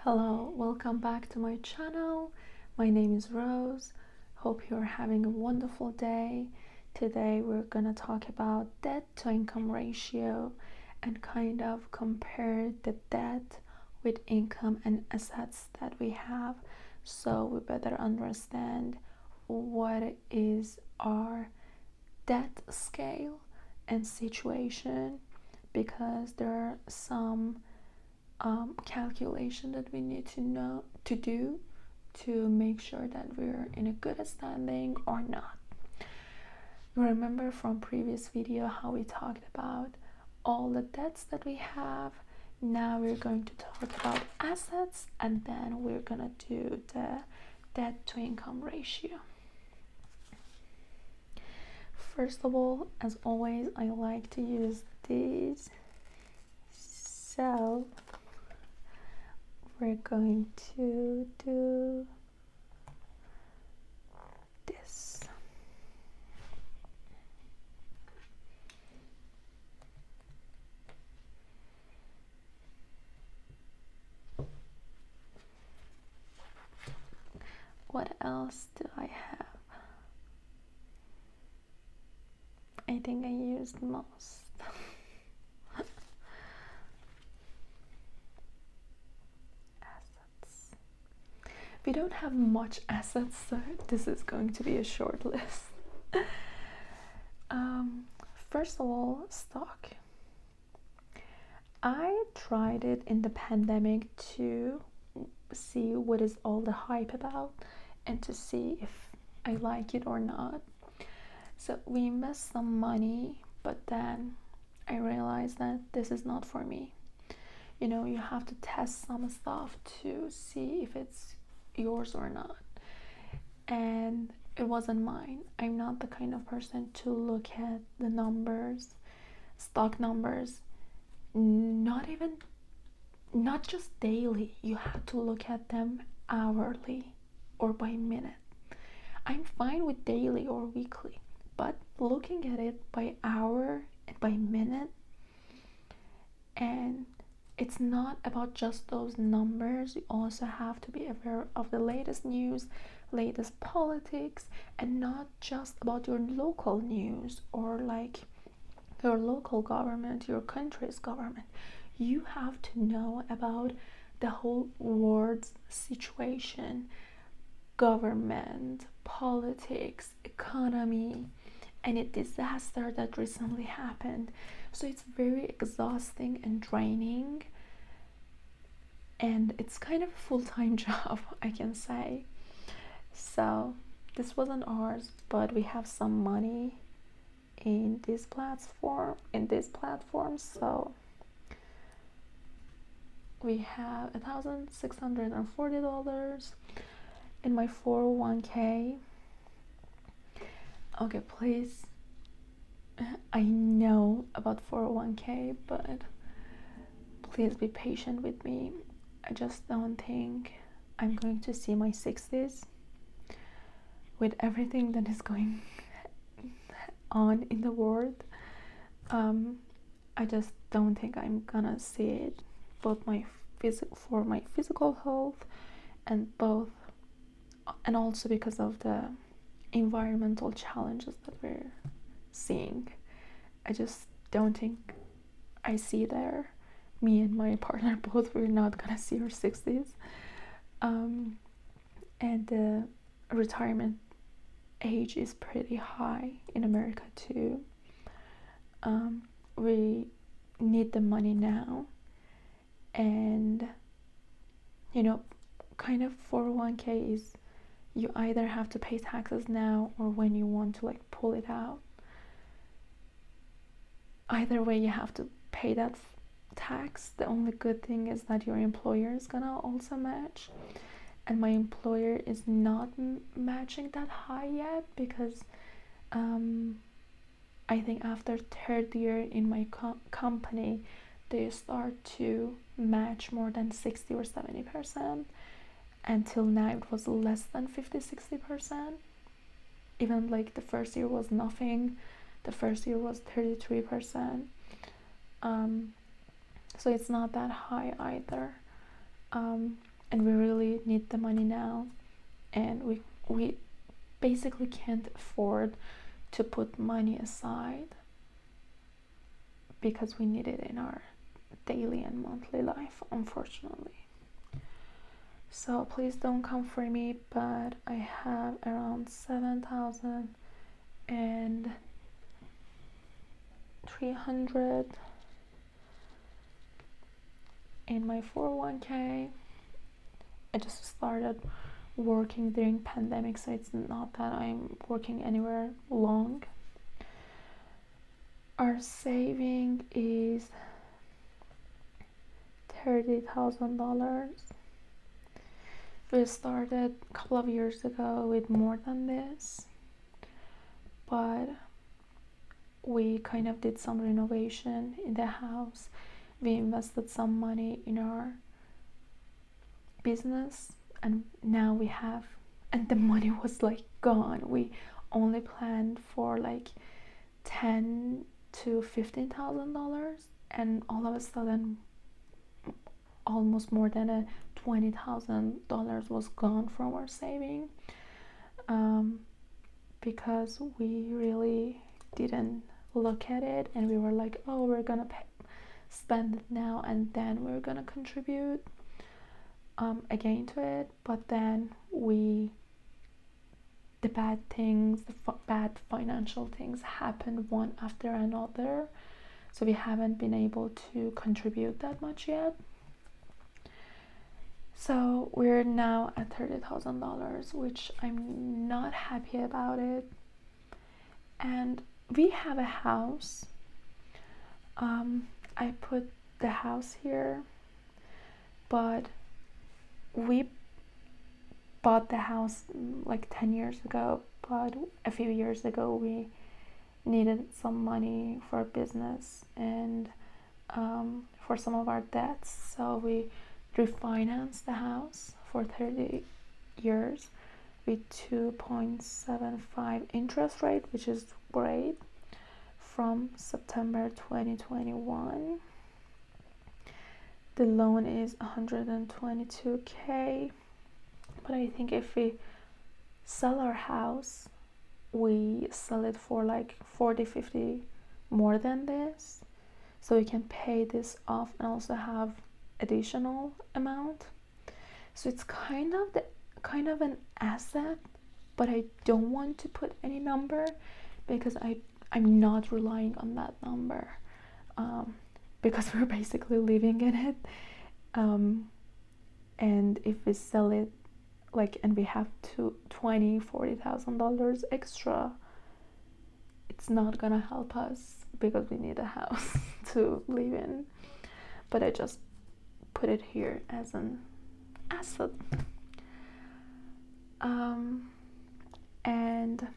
Hello, welcome back to my channel. My name is Rose. Hope you're having a wonderful day. Today we're gonna talk about debt to income ratio and kind of compare the debt with income and assets that we have, so we better understand what is our debt scale and situation, because there are some calculation that we need to do to make sure that we're in a good standing or not. Remember from previous video how we talked about all the debts that we have. Now we're going to talk about assets, and then we're gonna do the debt to income ratio. First of all, as always, I like to use these. So we're going to do this. What else do I have? I think I used most. We don't have much assets, so this is going to be a short list. First of all, stock. I tried it in the pandemic to see what is all the hype about and to see if I like it or not. So we invest some money, but then I realized that this is not for me. You know, you have to test some stuff to see if it's yours or not, and it wasn't mine. I'm not the kind of person to look at the numbers, stock numbers, not just daily. You have to look at them hourly or by minute. I'm fine with daily or weekly, but looking at it by hour and by minute, and it's not about just those numbers. You also have to be aware of the latest news, latest politics, and not just about your local news or like your local government, your country's government. You have to know about the whole world's situation, government, politics, economy, and a disaster that recently happened. So it's very exhausting and draining, and it's kind of a full-time job, I can say. So this wasn't ours, but we have some money in this platform, so we have $1,640 in my 401k. Okay, please, I know about 401k, but please be patient with me. I just don't think I'm going to see my 60s with everything that is going on in the world. I just don't think I'm gonna see it, both for my physical health and also because of the environmental challenges that we're seeing. I just don't think I see there. Me and my partner both, we're not gonna see our 60s. And the retirement age is pretty high in America too. We need the money now, and you know, kind of 401k is you either have to pay taxes now or when you want to like pull it out. Either way, you have to pay that tax. The only good thing is that your employer is gonna also match, and my employer is not matching that high yet, because I think after third year in my company they start to match more than 60 or 70%. Until now it was less than 50-60%. Even like the first year was nothing. The first year was 33%. So it's not that high either. and we really need the money now, and we basically can't afford to put money aside because we need it in our daily and monthly life, unfortunately. So please don't come for me, but I have around 7,300 in my 401k. I just started working during pandemic, so it's not that I'm working anywhere long. Our saving is $30,000. We started a couple of years ago with more than this, but we kind of did some renovation in the house. We invested some money in our business, and now we have, and the money was like gone. We only planned for like $10,000 to $15,000, and all of a sudden almost more than a $20,000 was gone from our saving, because we really didn't look at it, and we were like, oh, we're gonna spend it now and then we're gonna contribute again to it. But then the bad things, bad financial things happened one after another, so we haven't been able to contribute that much yet. So we're now at $30,000, which I'm not happy about it. And we have a house. I put the house here, but we bought the house like 10 years ago, but a few years ago we needed some money for business and for some of our debts, so we refinanced the house for 30 years with 2.75 interest rate, which is great, from September 2021. The loan is $122,000, but I think if we sell our house, we sell it for like 40-50 more than this, so we can pay this off and also have additional amount. So it's kind of an asset, but I don't want to put any number because I'm not relying on that number, because we're basically living in it, and if we sell it and we have $40,000 extra, it's not gonna help us because we need a house to live in. But I just put it here as an asset. And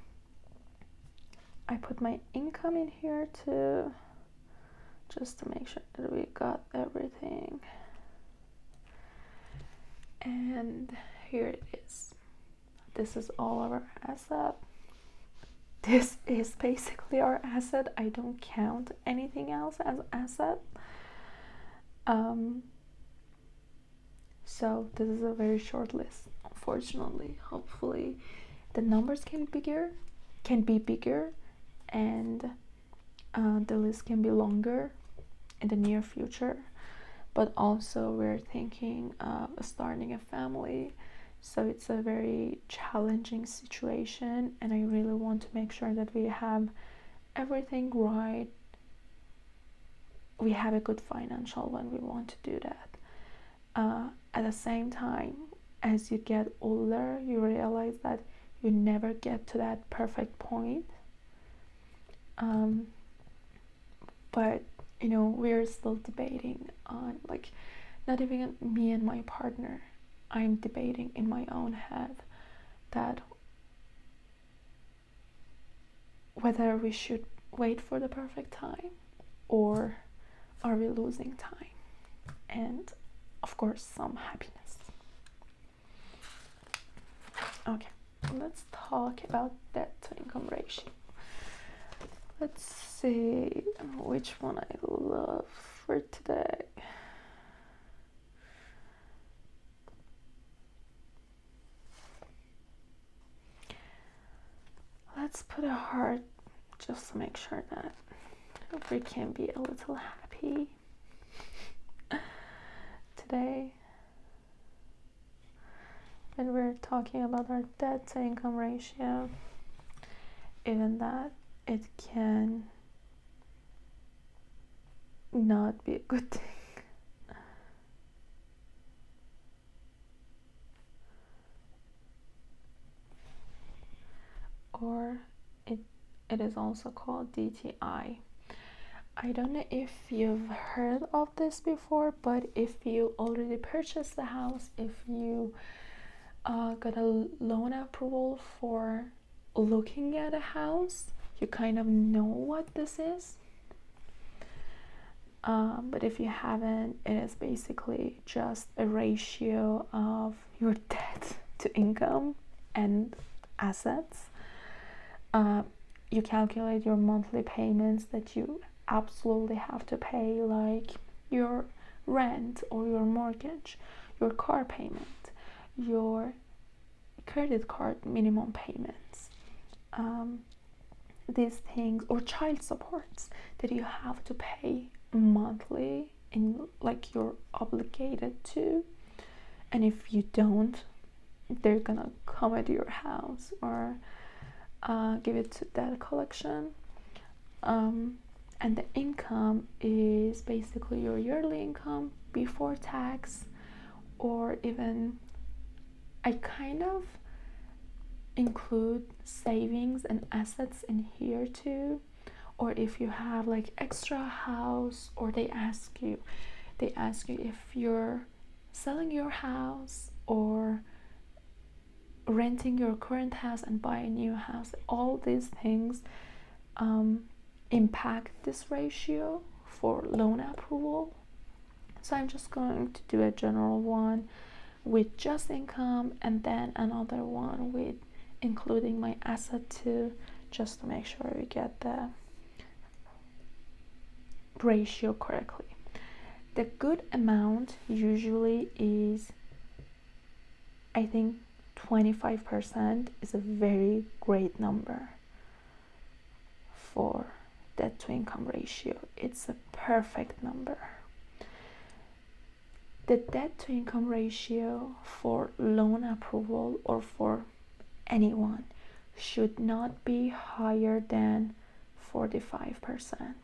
I put my income in here too, just to make sure that we got everything. And here it is. This is all of our asset. This is basically our asset. I don't count anything else as asset. So this is a very short list, unfortunately. Hopefully the numbers can be bigger, and the list can be longer in the near future. But also we're thinking of starting a family, so it's a very challenging situation, and I really want to make sure that we have everything right. We have a good financial when we want to do that. At the same time, as you get older, you realize that you never get to that perfect point. But we're still debating on, not even me and my partner, I'm debating in my own head that whether we should wait for the perfect time or are we losing time and of course some happiness. Okay, let's talk about debt to income ratio. Let's see which one I love for today. let's put a heart just to make sure that we can be a little happy today. When we're talking about our debt to income ratio, even that it can not be a good thing. Or it is also called DTI. I don't know if you've heard of this before, but if you already purchased the house, if you got a loan approval for looking at a house, you kind of know what this is. But if you haven't, it is basically just a ratio of your debt to income and assets. You calculate your monthly payments that you absolutely have to pay, like your rent or your mortgage, your car payment, your credit card minimum payments, these things, or child supports that you have to pay monthly and like you're obligated to, and if you don't, they're gonna come at your house or give it to debt collection. And the income is basically your yearly income before tax, or even I kind of include savings and assets in here too. Or if you have like extra house, or they ask you if you're selling your house or renting your current house and buy a new house, all these things impact this ratio for loan approval. So I'm just going to do a general one with just income, and then another one with including my asset too, just to make sure we get the ratio correctly. The good amount usually is, I think 25% is a very great number for debt to income ratio. It's a perfect number. The debt to income ratio for loan approval or for anyone should not be higher than 45%.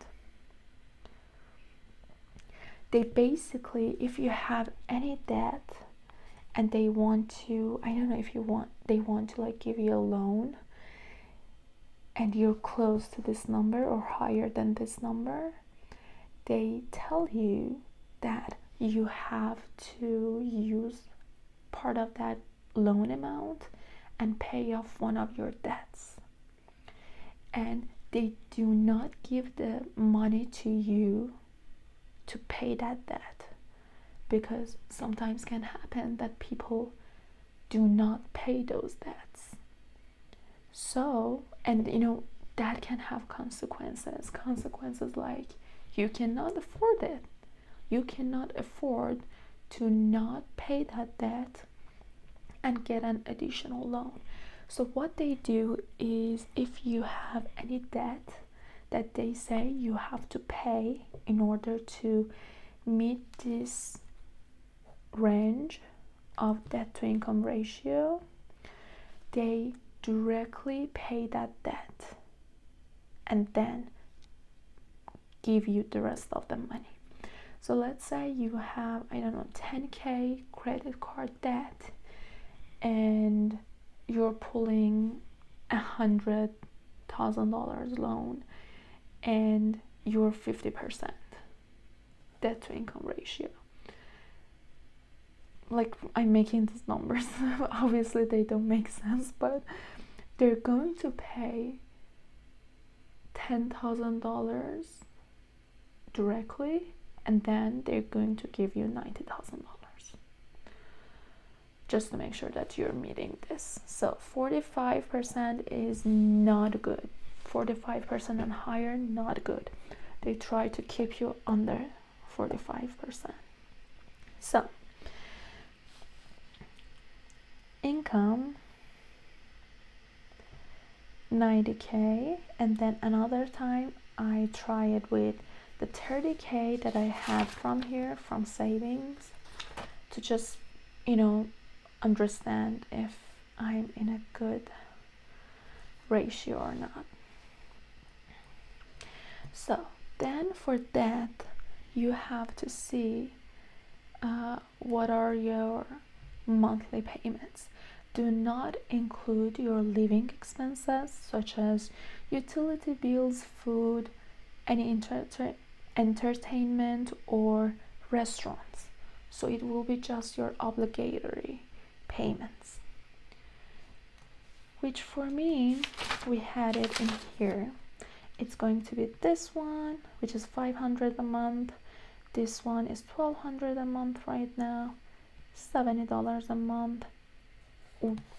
They basically, if you have any debt and they want to, I don't know if they want to like give you a loan and you're close to this number or higher than this number, they tell you that you have to use part of that loan amount and pay off one of your debts. And they do not give the money to you to pay that debt, because sometimes can happen that people do not pay those debts. So, and that can have consequences like you cannot afford it. You cannot afford to not pay that debt and get an additional loan. So what they do is, if you have any debt that they say you have to pay in order to meet this range of debt to income ratio, they directly pay that debt and then give you the rest of the money. So let's say you have, I don't know, 10K credit card debt and you're pulling $100,000 loan and you're 50% debt to income ratio. Like, I'm making these numbers, obviously they don't make sense, but they're going to pay $10,000 directly, and then they're going to give you $90,000 just to make sure that you're meeting this. So 45% is not good. 45% and higher, not good. They try to keep you under 45%. So 90k, and then another time I try it with the 30k that I had from here, from savings, to just, understand if I'm in a good ratio or not. So then for that, you have to see what are your monthly payments. Do not include your living expenses such as utility bills, food, any entertainment or restaurants. So it will be just your obligatory payments, which for me, we had it in here. It's going to be this one, which is $500 a month. This one is $1,200 a month right now, $70 a month.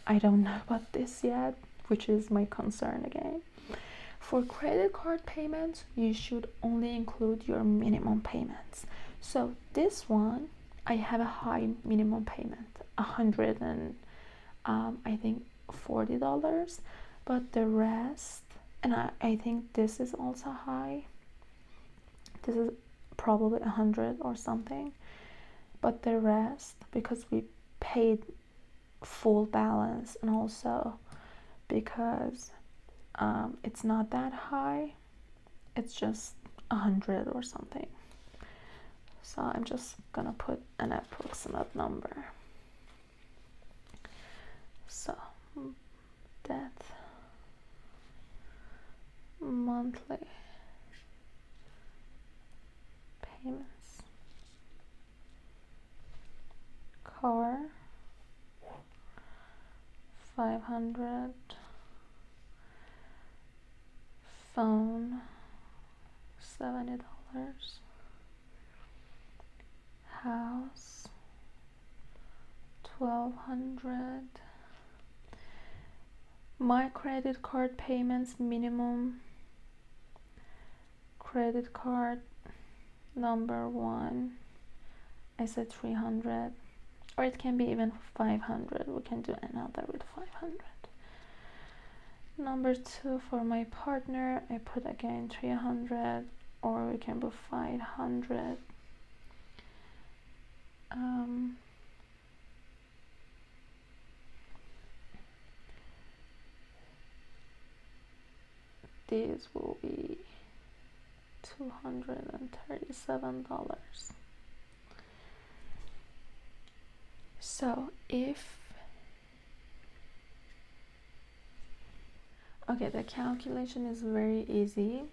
I don't know about this yet, which is my concern again. For credit card payments, you should only include your minimum payments. So this one, I have a high minimum payment, $100 and I think $40, but the rest, and I think this is also high. This is probably 100 or something, but the rest, because we paid full balance, and also because it's not that high, it's just 100 or something. So I'm just gonna put an approximate number. So that monthly payments, car 500, phone $70, house 1,200. My credit card payments, minimum credit card number one, I said 300, or it can be even 500. We can do another with 500. Number two, for my partner, I put again 300, or we can put 500. These will be $237. So okay, the calculation is very easy.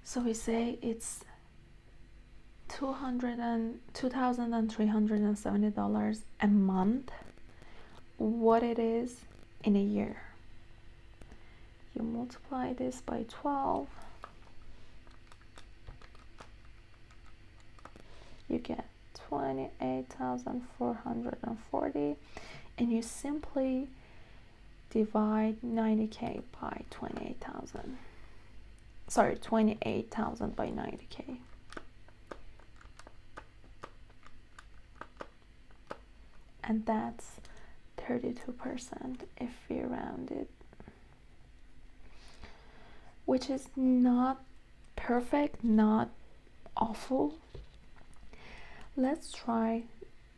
So we say it's $2,370 a month. What it is in a year? You multiply this by 12, you get 28,440, and you simply divide 90k by 28,000. Sorry, 28,000 by 90k. And that's 32% if we round it, which is not perfect, not awful. Let's try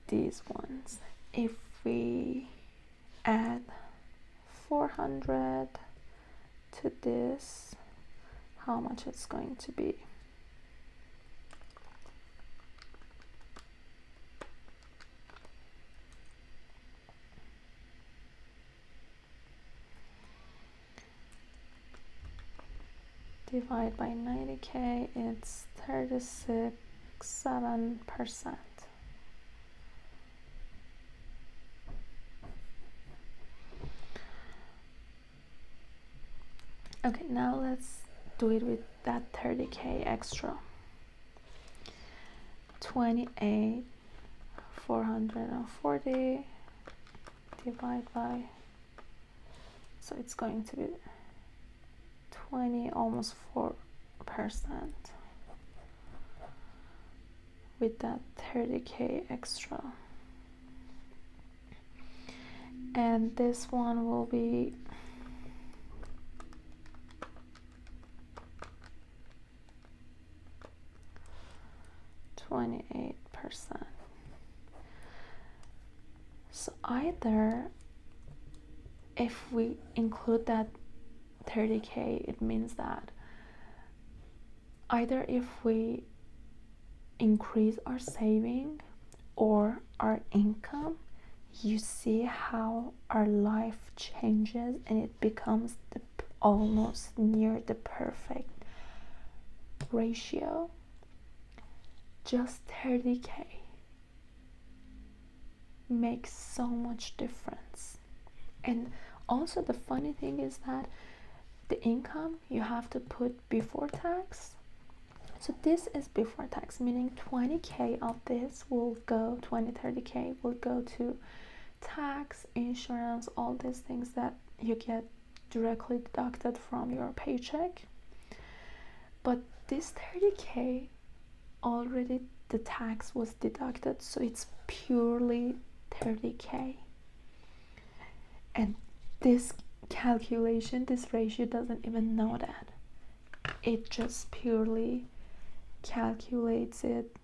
these ones. If we add 400 to this, how much it's going to be? Divide by 90k, it's 36.7%. Okay, now let's do it with that 30k extra. 28,440 divide by, so it's going to be 20, almost 4% with that 30k extra. And this one will be either if we include that 30K, it means that either if we increase our saving or our income, you see how our life changes and it becomes almost near the perfect ratio. Just 30K makes so much difference. And also the funny thing is that the income you have to put before tax. So this is before tax, meaning 20K of this will go, 30K will go to tax, insurance, all these things that you get directly deducted from your paycheck. But this 30K, already the tax was deducted, so it's purely 30K. And this calculation, this ratio doesn't even know that. It just purely calculates it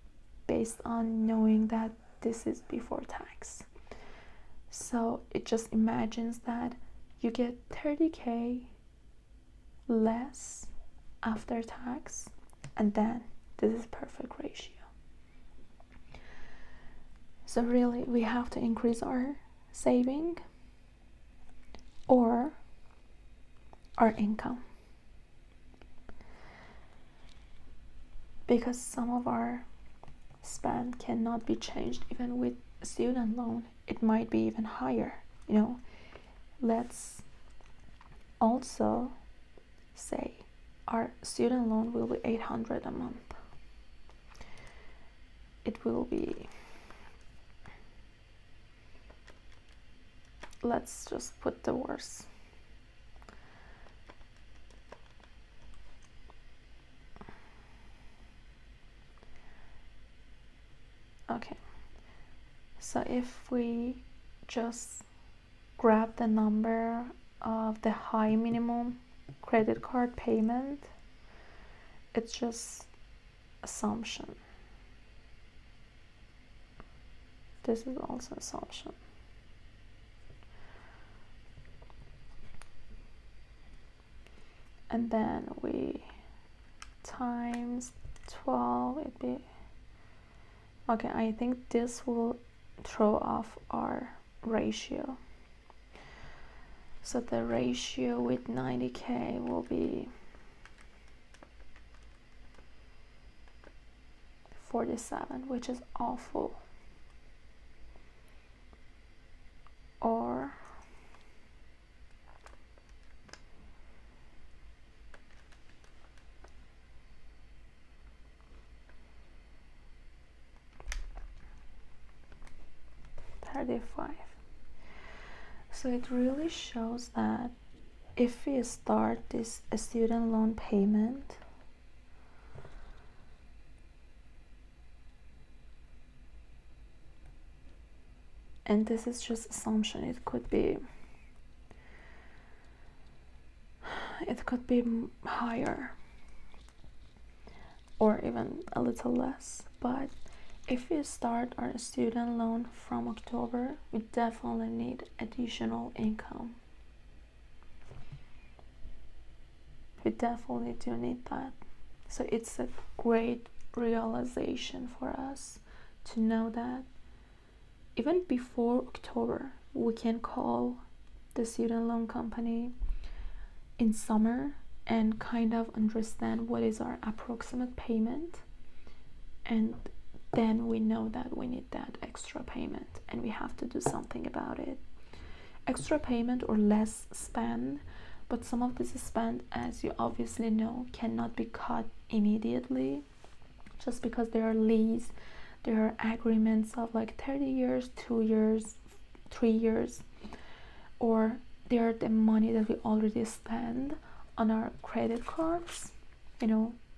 based on knowing that this is before tax. So it just imagines that you get 30K less after tax, and then this is perfect ratio. So really we have to increase our saving or our income, because some of our spend cannot be changed. Even with a student loan, it might be even higher. Let's also say our student loan will be 800 a month. It will be, let's just put the worst. Okay, so if we just grab the number of the high minimum credit card payment, it's just assumption. This is also assumption. And then we times 12, it'd be, okay, I think this will throw off our ratio. So the ratio with 90K will be 47, which is awful. Or $35. So it really shows that if we start this student loan payment, and this is just assumption, it could be higher or even a little less. But if we start our student loan from October, we definitely need additional income. We definitely do need that. So it's a great realization for us to know that even before October, we can call the student loan company in summer and kind of understand what is our approximate payment, and then we know that we need that extra payment and we have to do something about it. Extra payment or less spend, but some of this spend, as you obviously know, cannot be cut immediately, just because there are lease, there are agreements of like 30 years, 2 years, 3 years, or they are the money that we already spend on our credit cards.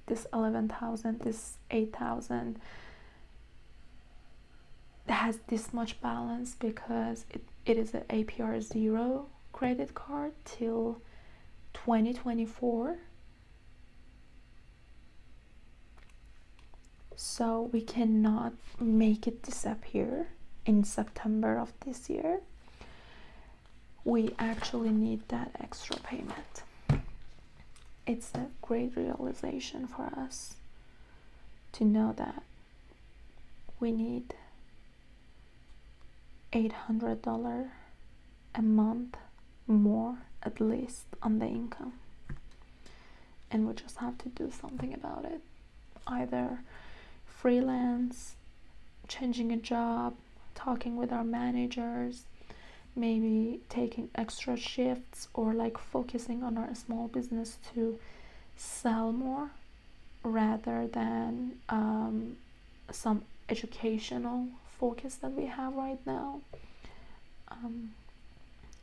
This 11,000, this 8,000 has this much balance because it is an APR 0 credit card till 2024. So we cannot make it disappear in September of this year. we actually need that extra payment. It's a great realization for us to know that we need $800 a month more at least on the income, and we just have to do something about it. Either freelance, changing a job, talking with our managers, maybe taking extra shifts, or like focusing on our small business to sell more rather than some educational focus that we have right now.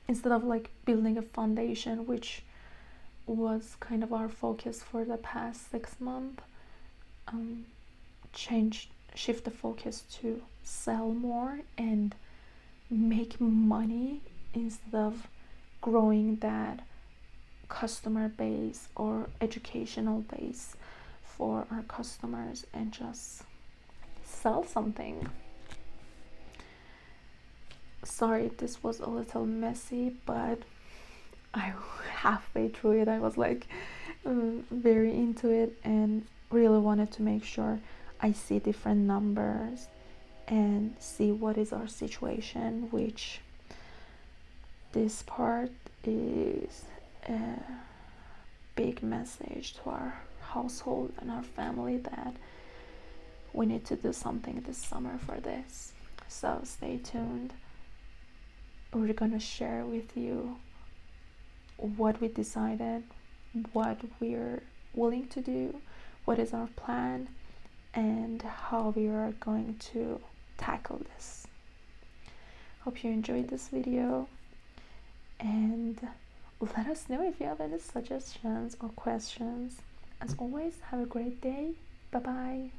Instead of like building a foundation, which was kind of our focus for the past 6 months, shift the focus to sell more and make money instead of growing that customer base or educational base for our customers, and just sell something. Sorry if this was a little messy, but I halfway through it I was like very into it and really wanted to make sure I see different numbers and see what is our situation, which this part is a big message to our household and our family that we need to do something this summer for this. So stay tuned. We're gonna share with you what we decided, what we're willing to do, what is our plan, and how we are going to tackle this. Hope you enjoyed this video, and let us know if you have any suggestions or questions. As always, have a great day. Bye bye.